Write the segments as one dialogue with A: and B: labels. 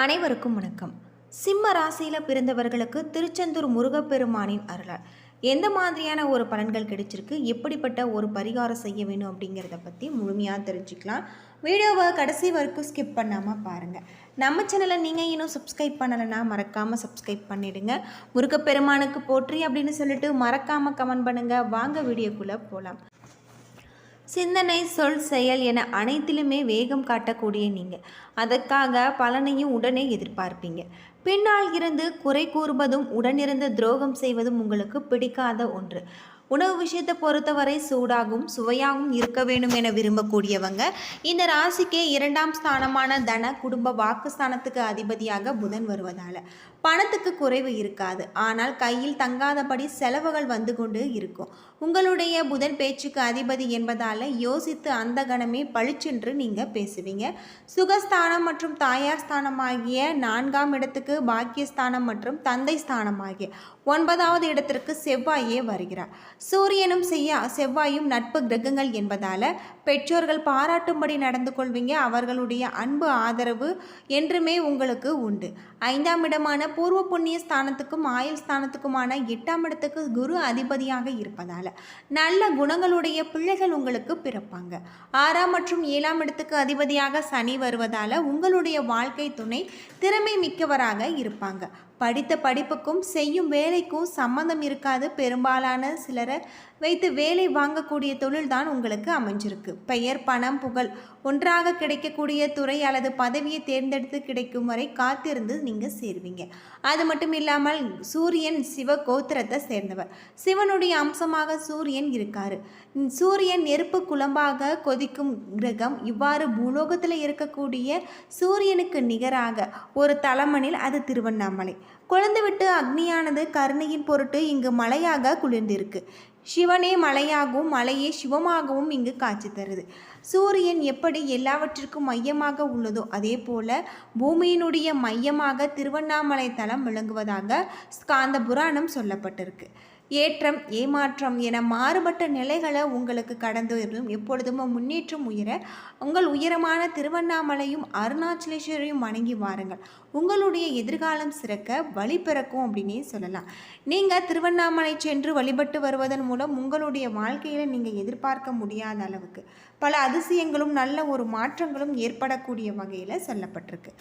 A: அனைவருக்கும் வணக்கம். சிம்ம ராசியில் பிறந்தவர்களுக்கு திருச்செந்தூர் முருகப்பெருமானின் அருளால் எந்த மாதிரியான ஒரு பலன்கள் கிடைச்சிருக்கு, எப்படிப்பட்ட ஒரு பரிகாரம் செய்ய வேணும் அப்படிங்கிறத பற்றி முழுமையாக தெரிஞ்சுக்கலாம். வீடியோவை கடைசி வரைக்கும் ஸ்கிப் பண்ணாமல் பாருங்கள். நம்ம சேனலை நீங்கள் இன்னும் சப்ஸ்கிரைப் பண்ணலைன்னா மறக்காமல் சப்ஸ்கிரைப் பண்ணிவிடுங்க. முருகப்பெருமானுக்கு போற்றி அப்படின்னு சொல்லிட்டு மறக்காமல் கமெண்ட் பண்ணுங்கள். வாங்க வீடியோக்குள்ளே போகலாம். சிந்தனை, சொல், செயல் என அனைத்திலுமே வேகம் காட்டக்கூடிய நீங்கள் அதற்காக பலனையும் உடனே எதிர்பார்ப்பீங்க. பின்னால் இருந்து குறை கூறுவதும் உடனிருந்து துரோகம் செய்வதும் உங்களுக்கு பிடிக்காத ஒன்று. உணவு விஷயத்தை பொறுத்தவரை சூடாகவும் சுவையாகவும் இருக்க வேண்டும் என விரும்பக்கூடியவங்க. இந்த ராசிக்கே 2ஆம் ஸ்தானமான தன குடும்ப வாக்குஸ்தானத்துக்கு அதிபதியாக புதன் வருவதால் பணத்துக்கு குறைவு இருக்காது. ஆனால் கையில் தங்காதபடி செலவுகள் வந்து கொண்டு இருக்கும். உங்களுடைய புதன் பேச்சுக்கு அதிபதி என்பதால் யோசித்து அந்த கணமே பளிச்சென்று நீங்கள் பேசுவீங்க. சுகஸ்தானம் மற்றும் தாயார் ஸ்தானம் ஆகிய 4ஆம் இடத்துக்கு பாக்கியஸ்தானம் மற்றும் தந்தை ஸ்தானம் ஆகிய 9வது இடத்திற்கு செவ்வாயே வருகிறார். சூரியனும் செவ்வாயும் நட்பு கிரகங்கள் என்பதால் பெற்றோர்கள் பாராட்டும்படி நடந்து கொள்வீங்க. அவர்களுடைய அன்பு ஆதரவு என்றுமே உங்களுக்கு உண்டு. 5ஆம் இடமான பூர்வ புண்ணிய ஸ்தானத்துக்கும் ஆயுள் ஸ்தானத்துக்குமான 8ஆம் இடத்துக்கு குரு அதிபதியாக இருப்பதால் நல்ல குணங்களுடைய பிள்ளைகள் உங்களுக்கு பிறப்பாங்க. 6ஆம் மற்றும் 7ஆம் இடத்துக்கு அதிபதியாக சனி வருவதால் உங்களுடைய வாழ்க்கை துணை திறமை மிக்கவராக இருப்பாங்க. படித்த படிப்புக்கும் செய்யும் வேலைக்கும் சம்மந்தம் இருக்காது. பெரும்பாலான சிலரை வைத்து வேலை வாங்கக்கூடிய தொழில் தான் உங்களுக்கு அமைஞ்சிருக்கு. பெயர், பணம், புகழ் ஒன்றாக கிடைக்கக்கூடிய துறை அல்லது பதவியை தேர்ந்தெடுத்து கிடைக்கும் வரை காத்திருந்து நீங்கள் சேருவீங்க. அது மட்டும் இல்லாமல் சூரியன் சிவ கோத்திரத்தை சேர்ந்தவர். சிவனுடைய அம்சமாக சூரியன் இருக்காரு. சூரியன் நெருப்பு குழம்பாக கொதிக்கும் கிரகம். இவ்வாறு பூலோகத்தில் இருக்கக்கூடிய சூரியனுக்கு நிகராக ஒரு தலமனில் அது திருவண்ணாமலை. கொழுந்துவிட்டு அக்னியானது கருணையின் பொருட்டு இங்கு மலையாக குளிர்ந்திருக்கு. சிவனே மலையாகவும் மலையே சிவமாகவும் இங்கு காட்சி தருது. சூரியன் எப்படி எல்லாவற்றிற்கும் மையமாக உள்ளதோ அதே போல பூமியினுடைய மையமாக திருவண்ணாமலை தலம் விளங்குவதாக ஸ்காந்த புராணம் சொல்லப்பட்டிருக்கு. ஏற்றம், ஏமாற்றம் என மாறுபட்ட நிலைகளை உங்களுக்கு கடந்து வரும். எப்பொழுதும் முன்னேற்றம் உயர உங்கள் உயரமான திருவண்ணாமலையும் அருணாச்சலேஸ்வரையும் வணங்கி வாருங்கள். உங்களுடைய எதிர்காலம் சிறக்க வழி பிறக்கும் அப்படின்னே சொல்லலாம். நீங்கள் திருவண்ணாமலை சென்று வழிபட்டு வருவதன் மூலம் உங்களுடைய வாழ்க்கையில் நீங்கள் எதிர்பார்க்க முடியாத அளவுக்கு பல அதிசயங்களும் நல்ல ஒரு மாற்றங்களும் ஏற்படக்கூடிய வகையில் சொல்லப்பட்டிருக்கு.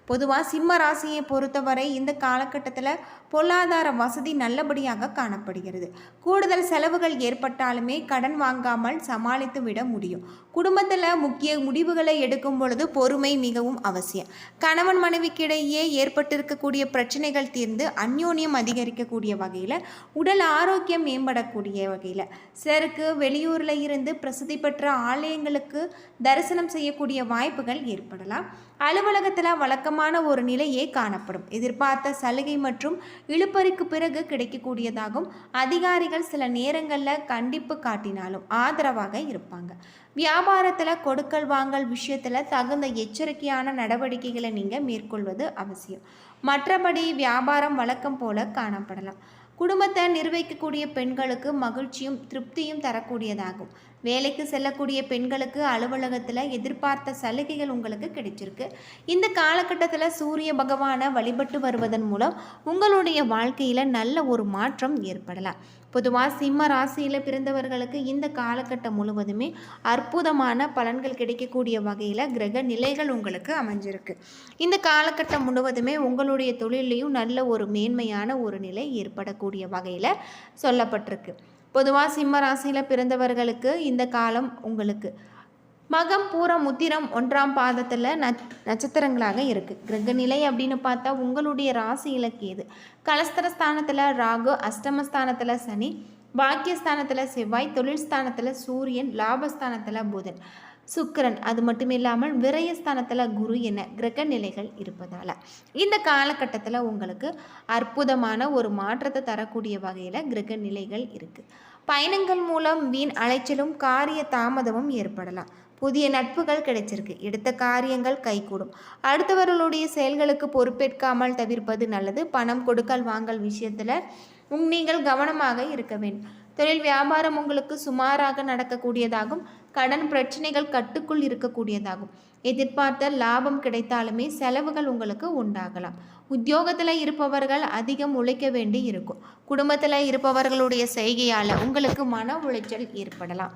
A: பொதுவாக சிம்ம ராசியை பொறுத்தவரை இந்த காலகட்டத்தில் பொருளாதார வசதி நல்லபடியாக காணப்படுகிறது. கூடுதல் செலவுகள் ஏற்பட்டாலுமே கடன் வாங்காமல் சமாளித்து விட முடியும். குடும்பத்தில் முக்கிய முடிவுகளை எடுக்கும் பொழுது பொறுமை மிகவும் அவசியம். கணவன் மனைவிக்கிடையே ஏற்பட்டிருக்கக்கூடிய பிரச்சனைகள் தீர்ந்து அந்யோன்யம் அதிகரிக்கக்கூடிய வகையில் உடல் ஆரோக்கியம் மேம்படக்கூடிய வகையில் சிலருக்கு வெளியூரில் இருந்து பிரசித்தி பெற்ற ஆலயங்களுக்கு தரிசனம் செய்யக்கூடிய வாய்ப்புகள் ஏற்படலாம். அலுவலகத்தில் வழக்கமான ஒரு நிலையே காணப்படும். எதிர்பார்த்த சலுகை மற்றும் இழுபறிக்கு பிறகு கிடைக்கக்கூடியதாகும். அதிகாரிகள் சில நேரங்களில் கண்டிப்பு காட்டினாலும் ஆதரவாக இருப்பாங்க. வியாபாரத்தில் கொடுக்கல் வாங்கல் விஷயத்தில் தகுந்த எச்சரிக்கையான நடவடிக்கைகளை நீங்கள் மேற்கொள்வது அவசியம். மற்றபடி வியாபாரம் வழக்கம் போல காணப்படலாம். குடும்பத்தை நிர்வகிக்கக்கூடிய பெண்களுக்கு மகிழ்ச்சியும் திருப்தியும் தரக்கூடியதாகும். வேலைக்கு செல்லக்கூடிய பெண்களுக்கு அலுவலகத்தில் எதிர்பார்த்த சலுகைகள் உங்களுக்கு கிடைச்சிருக்கு. இந்த காலகட்டத்தில் சூரிய பகவானை வழிபட்டு வருவதன் மூலம் உங்களுடைய வாழ்க்கையில் நல்ல ஒரு மாற்றம் ஏற்படலாம். பொதுவாக சிம்ம ராசியில் பிறந்தவர்களுக்கு இந்த காலகட்டம் முழுவதுமே அற்புதமான பலன்கள் கிடைக்கக்கூடிய வகையில் கிரக நிலைகள் உங்களுக்கு அமைஞ்சிருக்கு. இந்த காலகட்டம் முழுவதுமே உங்களுடைய தொழிலையும் நல்ல ஒரு மேன்மையான ஒரு நிலை ஏற்படக்கூடிய வகையில் சொல்லப்பட்டிருக்கு. பொதுவாக சிம்ம ராசியில் பிறந்தவர்களுக்கு இந்த காலம் உங்களுக்கு மகம், பூரம், உத்திரம் 1ஆம் பாதத்தில் நட்சத்திரங்களாக இருக்குது. கிரகநிலை அப்படின்னு பார்த்தா உங்களுடைய ராசியில் கேது, கலஸ்தரஸ்தானத்தில் ராகு, அஷ்டமஸ்தானத்தில் சனி, பாக்கியஸ்தானத்தில் செவ்வாய், தொழில் ஸ்தானத்தில் சூரியன், லாபஸ்தானத்தில் புதன், சுக்கிரன், அது மட்டும் இல்லாமல் விரயஸ்தானத்தில் குரு என கிரக நிலைகள் இருப்பதால் இந்த காலகட்டத்தில் உங்களுக்கு அற்புதமான ஒரு மாற்றத்தை தரக்கூடிய வகையில் கிரக நிலைகள் இருக்குது. பயணங்கள் மூலம் வீண் அலைச்சலும் காரிய தாமதமும் ஏற்படலாம். புதிய நட்புகள் கிடைச்சிருக்கு. எடுத்த காரியங்கள் கைகூடும். அடுத்தவர்களுடைய செயல்களுக்கு பொறுப்பேற்காமல் தவிர்ப்பது நல்லது. பணம் கொடுக்கல் வாங்கல் விஷயத்தில் நீங்கள் கவனமாக இருக்க வேண்டும். தொழில் வியாபாரம் உங்களுக்கு சுமாராக நடக்கக்கூடியதாகும். கடன் பிரச்சனைகள் கட்டுக்குள் இருக்கக்கூடியதாகும். எதிர்பார்த்த லாபம் கிடைத்தாலுமே செலவுகள் உங்களுக்கு உண்டாகலாம். உத்தியோகத்தில் இருப்பவர்கள் அதிகம் உழைக்க வேண்டி இருக்கும். குடும்பத்தில் இருப்பவர்களுடைய செய்கையால் உங்களுக்கு மன உளைச்சல் ஏற்படலாம்.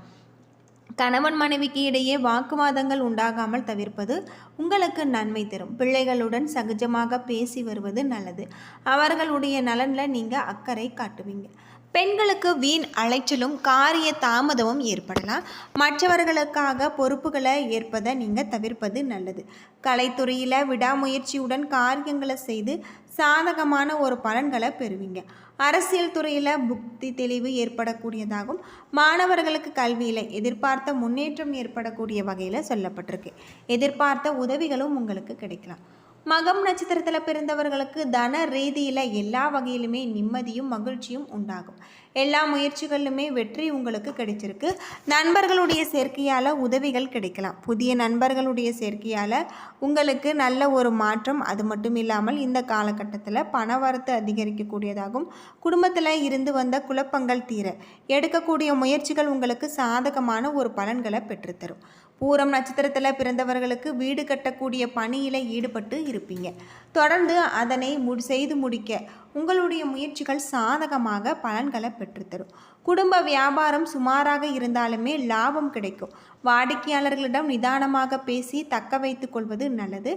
A: கணவன் மனைவிக்கு இடையே வாக்குவாதங்கள் உண்டாகாமல் தவிர்ப்பது உங்களுக்கு நன்மை தரும். பிள்ளைகளுடன் சகஜமாக பேசி வருவது நல்லது. அவர்களுடைய நலனில் நீங்கள் அக்கறை காட்டுவீங்க. பெண்களுக்கு வீண் அலைச்சலும் காரிய தாமதமும் ஏற்படலாம். மற்றவர்களுக்காக பொறுப்புகளை ஏற்பதை நீங்கள் தவிர்ப்பது நல்லது. கலைத்துறையில் விடாமுயற்சியுடன் காரியங்களை செய்து சாதகமான ஒரு பலன்களை பெறுவீங்க. அரசியல் துறையில் புத்தி தெளிவு ஏற்படக்கூடியதாகும். மாணவர்களுக்கு கல்வியில் எதிர்பார்த்த முன்னேற்றம் ஏற்படக்கூடிய வகையில் சொல்லப்பட்டிருக்கு. எதிர்பார்த்த உதவிகளும் உங்களுக்கு கிடைக்கலாம். மகம் நட்சத்திரத்தில் பிறந்தவர்களுக்கு தன ரீதியில் எல்லா வகையிலுமே நிம்மதியும் மகிழ்ச்சியும் உண்டாகும். எல்லா முயற்சிகளிலுமே வெற்றி உங்களுக்கு கிடைச்சிருக்கு. நண்பர்களுடைய சேர்க்கையால் உதவிகள் கிடைக்கலாம். புதிய நண்பர்களுடைய சேர்க்கையால் உங்களுக்கு நல்ல ஒரு மாற்றம். அது மட்டும் இல்லாமல் இந்த காலகட்டத்தில் பணவரத்து அதிகரிக்கக்கூடியதாகும். குடும்பத்தில் இருந்து வந்த குழப்பங்கள் தீர எடுக்கக்கூடிய முயற்சிகள் உங்களுக்கு சாதகமான ஒரு பலன்களை பெற்றுத்தரும். பூரம் நட்சத்திரத்தில் பிறந்தவர்களுக்கு வீடு கட்டக்கூடிய பணியில் ஈடுபட்டு இருப்பீங்க. தொடர்ந்து அதனை செய்து முடிக்க உங்களுடைய முயற்சிகள் சாதகமாக பலன்களை பெற்றுத்தரும். குடும்ப வியாபாரம் சுமாராக இருந்தாலுமே லாபம் கிடைக்கும். வாடிக்கையாளர்களிடம் நிதானமாக பேசி தக்க வைத்து கொள்வது நல்லது.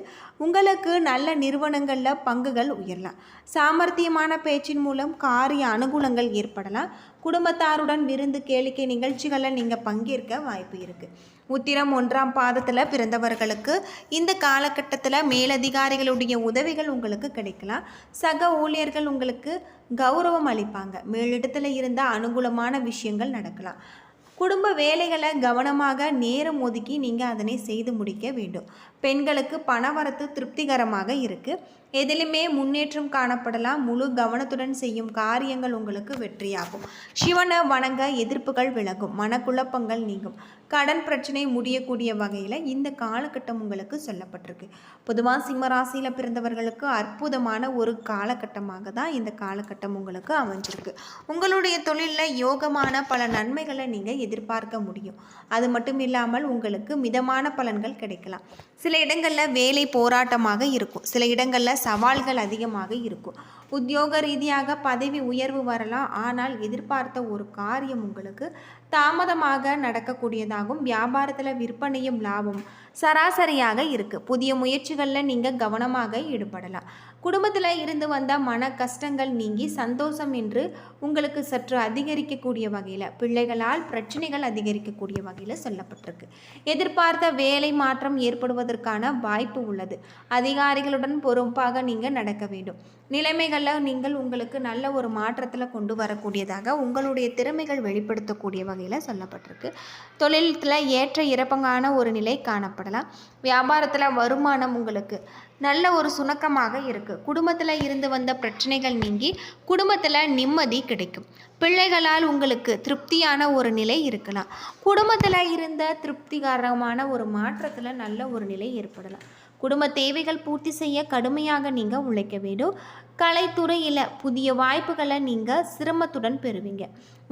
A: உங்களுக்கு நல்ல நிறுவனங்களில் பங்குகள் உயரலாம். சாமர்த்தியமான பேச்சின் மூலம் காரிய அனுகூலங்கள் ஏற்படலாம். குடும்பத்தாருடன் விருந்து கேளிக்கை நிகழ்ச்சிகளில் நீங்கள் பங்கேற்க வாய்ப்பு இருக்குது. உத்திரம் 1ஆம் பாதத்தில் பிறந்தவர்களுக்கு இந்த காலகட்டத்தில் மேலதிகாரிகளுடைய உதவிகள் உங்களுக்கு கிடைக்கலாம். சக ஊழியர்கள் உங்களுக்கு கௌரவம் அளிப்பாங்க. மேலிடத்தில் இருந்த அனுகூலமான விஷயங்கள் நடக்கலாம். குடும்ப வேலைகளை கவனமாக நேரம் ஒதுக்கி நீங்கள் அதனை செய்து முடிக்க வேண்டும். பெண்களுக்கு பணவரத்து திருப்திகரமாக இருக்குது. எதிலுமே முன்னேற்றம் காணப்படலாம். முழு கவனத்துடன் செய்யும் காரியங்கள் உங்களுக்கு வெற்றியாகும். சிவனை வணங்க எதிர்ப்புகள் விலகும். மனக்குழப்பங்கள் நீங்கும். கடன் பிரச்சனை முடியக்கூடிய வகையில் இந்த காலகட்டம் உங்களுக்கு சொல்லப்பட்டிருக்கு. பொதுவாக சிம்மராசியில் பிறந்தவர்களுக்கு அற்புதமான ஒரு காலகட்டமாக தான் இந்த காலகட்டம் உங்களுக்கு அமைஞ்சிருக்கு. உங்களுடைய தொழிலில் யோகமான பல நன்மைகளை நீங்கள் எதிர்பார்க்க முடியும். அது மட்டும் இல்லாமல் உங்களுக்கு மிதமான பலன்கள் கிடைக்கலாம். சில இடங்களில் வேலை போராட்டமாக இருக்கும். சில இடங்களில் சவால்கள் அதிகமாக இருக்கும். உத்தியோக ரீதியாக பதவி உயர்வு வரலாம். ஆனால் எதிர்பார்த்த ஒரு காரியம் உங்களுக்கு தாமதமாக நடக்கக்கூடியதாகும். வியாபாரத்தில் விற்பனையும் லாபம் சராசரியாக இருக்குது. புதிய முயற்சிகளில் நீங்கள் கவனமாக ஈடுபடலாம். குடும்பத்தில் இருந்து வந்த மன கஷ்டங்கள் நீங்கி சந்தோஷம் என்று உங்களுக்கு சற்று அதிகரிக்கக்கூடிய வகையில், பிள்ளைகளால் பிரச்சனைகள் அதிகரிக்கக்கூடிய வகையில் சொல்லப்பட்டிருக்கு. எதிர்பார்த்த வேலை மாற்றம் ஏற்படுவதற்கான வாய்ப்பு உள்ளது. அதிகாரிகளுடன் பொறுப்பாக நீங்கள் நடக்க வேண்டும். நிலைமைகளில் நீங்கள் உங்களுக்கு நல்ல ஒரு மாற்றத்தில் கொண்டு வரக்கூடியதாக உங்களுடைய திறமைகள் வெளிப்படுத்தக்கூடிய வகையில் சொல்லப்பட்டிருக்கு. தொழிலத்தில் ஏற்ற இறக்கமான ஒரு நிலை காணப்படலாம். வியாபாரத்தில் வருமானம் உங்களுக்கு நல்ல ஒரு சுணக்கமாக இருக்குது. குடும்பத்தில் இருந்து வந்த பிரச்சனைகள் நீங்கி குடும்பத்தில் நிம்மதி கிடைக்கும். பிள்ளைகளால் உங்களுக்கு திருப்தியான ஒரு நிலை இருக்கலாம். குடும்பத்தில் இருந்த திருப்திகரமான ஒரு மாற்றத்தில் நல்ல ஒரு நிலை ஏற்படலாம். குடும்ப தேவைகள் பூர்த்தி செய்ய கடுமையாக நீங்கள் உழைக்க வேண்டும். கலைத்துறையில் புதிய வாய்ப்புகளை நீங்கள் சிரமத்துடன் பெறுவீங்க.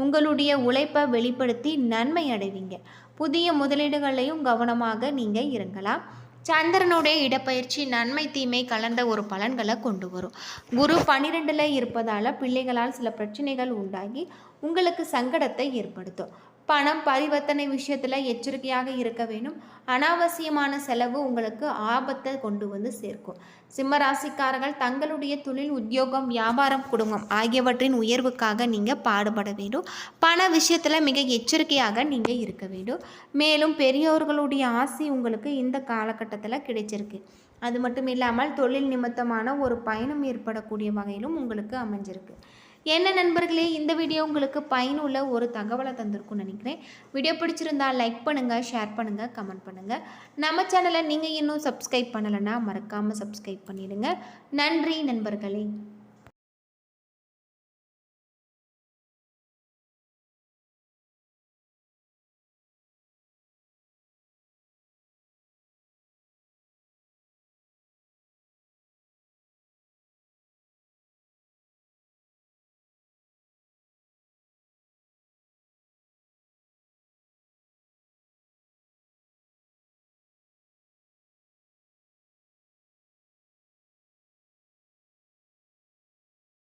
A: உங்களுடைய உழைப்பை வெளிப்படுத்தி நன்மை அடைவீங்க. புதிய முதலீடுகளையும் கவனமாக நீங்கள் இறங்கலாம். சந்திரனுடைய இடப்பெயர்ச்சி நன்மை தீமை கலந்த ஒரு பலன்களை கொண்டு வரும். குரு 12ல் இருப்பதால் பிள்ளைகளால் சில பிரச்சனைகள் உண்டாகி உங்களுக்கு சங்கடத்தை ஏற்படுத்தும். பணம் பரிவர்த்தனை விஷயத்தில் எச்சரிக்கையாக இருக்க வேண்டும். அனாவசியமான செலவு உங்களுக்கு ஆபத்தை கொண்டு வந்து சேர்க்கும். சிம்மராசிக்காரர்கள் தங்களுடைய தொழில், உத்தியோகம், வியாபாரம், குடும்பம் ஆகியவற்றின் உயர்வுக்காக நீங்கள் பாடுபட வேண்டும். பண விஷயத்தில் மிக எச்சரிக்கையாக நீங்கள் இருக்க வேண்டும். மேலும் பெரியோர்களுடைய ஆசி உங்களுக்கு இந்த காலகட்டத்தில் கிடைச்சிருக்கு. அது மட்டும் இல்லாமல் தொழில் நிமித்தமான ஒரு பயணம் ஏற்படக்கூடிய வகையிலும் உங்களுக்கு அமைஞ்சிருக்கு. என்ன நண்பர்களே, இந்த வீடியோ உங்களுக்கு பயனுள்ள ஒரு தகவலை தந்திருக்கும்னு நினைக்கிறேன். வீடியோ பிடிச்சிருந்தால் லைக் பண்ணுங்கள், ஷேர் பண்ணுங்கள், கமெண்ட் பண்ணுங்கள். நம்ம சேனலை நீங்கள் இன்னும் சப்ஸ்கிரைப் பண்ணலைன்னா மறக்காமல் சப்ஸ்கிரைப் பண்ணிடுங்க. நன்றி நண்பர்களே.